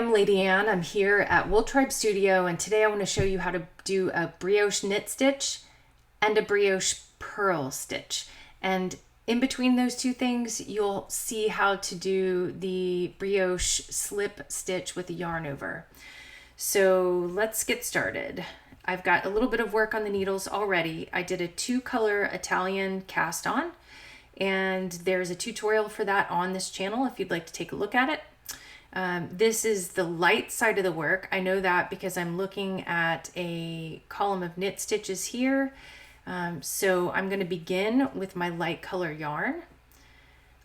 I'm Ladianne. I'm here at WoolTribe Studio, and today I want to show you how to do a brioche knit stitch and a brioche purl stitch. And in between those two things, you'll see how to do the brioche slip stitch with the yarn over. So let's get started. I've got a little bit of work on the needles already. I did a 2-color Italian cast on, and there's a tutorial for that on this channel if you'd like to take a look at it. This is the light side of the work. I know that because I'm looking at a column of knit stitches here. So I'm going to begin with my light color yarn.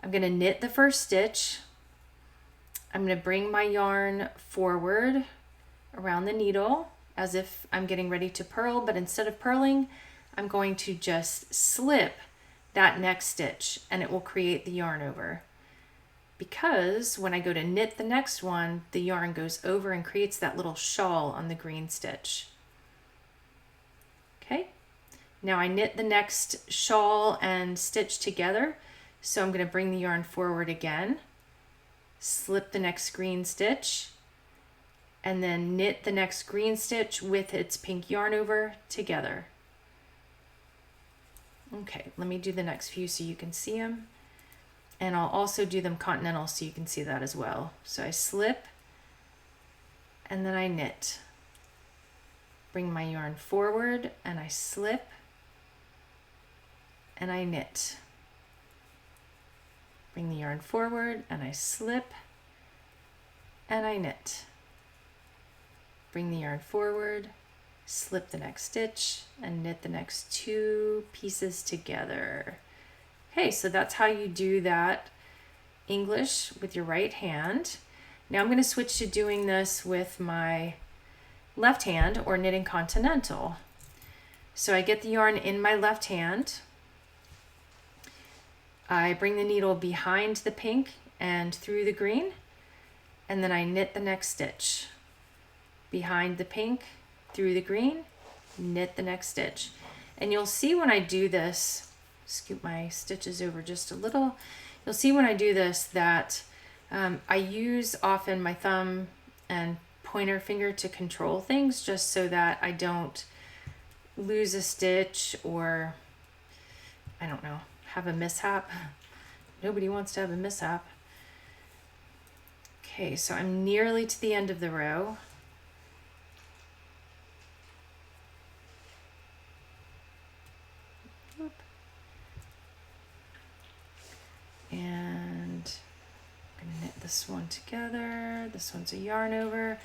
I'm going to knit the first stitch. I'm going to bring my yarn forward around the needle as if I'm getting ready to purl, but instead of purling, I'm going to just slip that next stitch and it will create the yarn over. Because when I go to knit the next one, the yarn goes over and creates that little shawl on the green stitch. Okay, now I knit the next shawl and stitch together. So I'm going to bring the yarn forward again, slip the next green stitch, and then knit the next green stitch with its pink yarn over together. Okay, let me do the next few so you can see them. And I'll also do them continental so you can see that as well. So I slip and then I knit. Bring my yarn forward and I slip and I knit. Bring the yarn forward and I slip and I knit. Bring the yarn forward, slip the next stitch and knit the next 2 pieces together. Okay, so that's how you do that English with your right hand. Now I'm going to switch to doing this with my left hand, or knitting continental. So I get the yarn in my left hand. I bring the needle behind the pink and through the green, and then I knit the next stitch. Behind the pink, through the green, knit the next stitch. And you'll see when I do this, scoop my stitches over just a little. You'll see when I do this that I use often my thumb and pointer finger to control things, just so that I don't lose a stitch or, I don't know, have a mishap. Nobody wants to have a mishap. Okay, so I'm nearly to the end of the row. And I'm going to knit this one together. This one's a yarn over.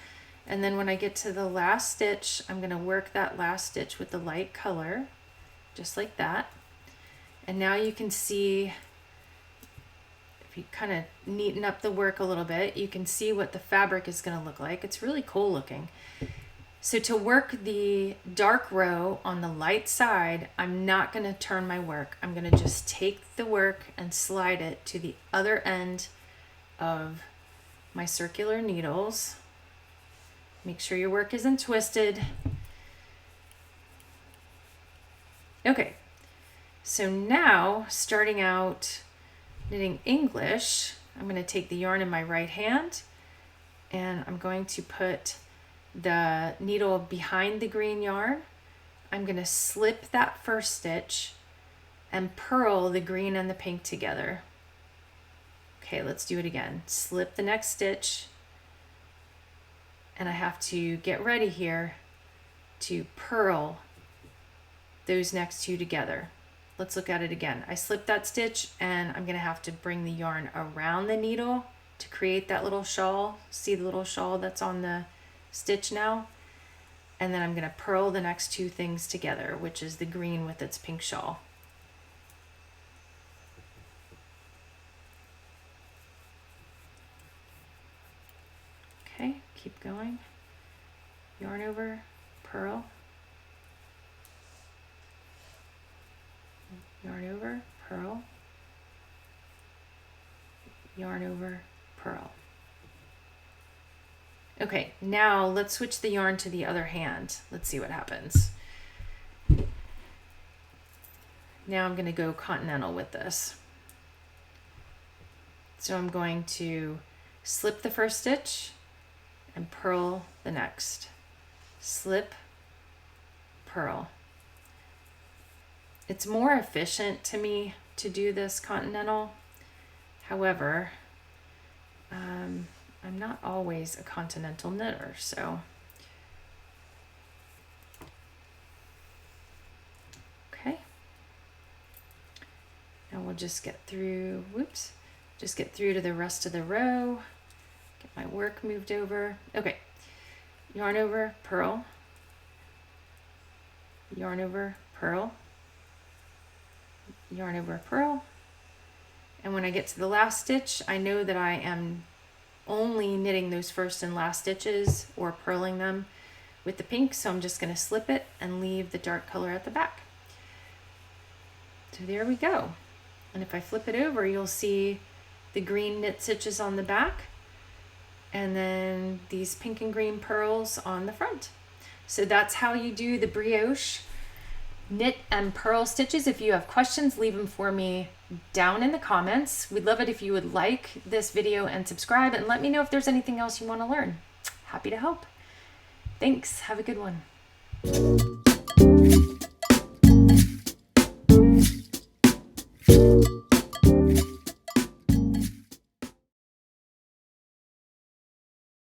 And then when I get to the last stitch, I'm going to work that last stitch with the light color, just like that. And now you can see, if you kind of neaten up the work a little bit, you can see what the fabric is going to look like. It's really cool looking. So to work the dark row on the light side, I'm not going to turn my work. I'm going to just take the work and slide it to the other end of my circular needles. Make sure your work isn't twisted. Okay, so now starting out knitting English, I'm going to take the yarn in my right hand and I'm going to put the needle behind the green yarn. I'm going to slip that first stitch and purl the green and the pink together. Okay, let's do it again. Slip the next stitch, and I have to get ready here to purl those next 2 together. Let's look at it again. I slipped that stitch and I'm going to have to bring the yarn around the needle to create that little shawl. See the little shawl that's on the stitch now? And then I'm going to purl the next 2 things together, which is the green with its pink shawl. Okay, keep going. Yarn over, purl. Yarn over, purl. Yarn over, purl. Okay, now let's switch the yarn to the other hand. Let's see what happens. Now I'm going to go continental with this. So I'm going to slip the first stitch and purl the next. Slip, purl. It's more efficient to me to do this continental. However, I'm not always a continental knitter, so okay. Now we'll just get through, just get through to the rest of the row. Get my work moved over. Okay, yarn over, purl, yarn over, purl, yarn over, purl. And when I get to the last stitch, I know that I am only knitting those first and last stitches or purling them with the pink, so I'm just going to slip it and leave the dark color at the back. So there we go. And if I flip it over, you'll see the green knit stitches on the back and then these pink and green purls on the front. So that's how you do the brioche knit and purl stitches. If you have questions, leave them for me down in the comments. We'd love it if you would like this video and subscribe, and let me know if there's anything else you want to learn. Happy to help. Thanks. Have a good one.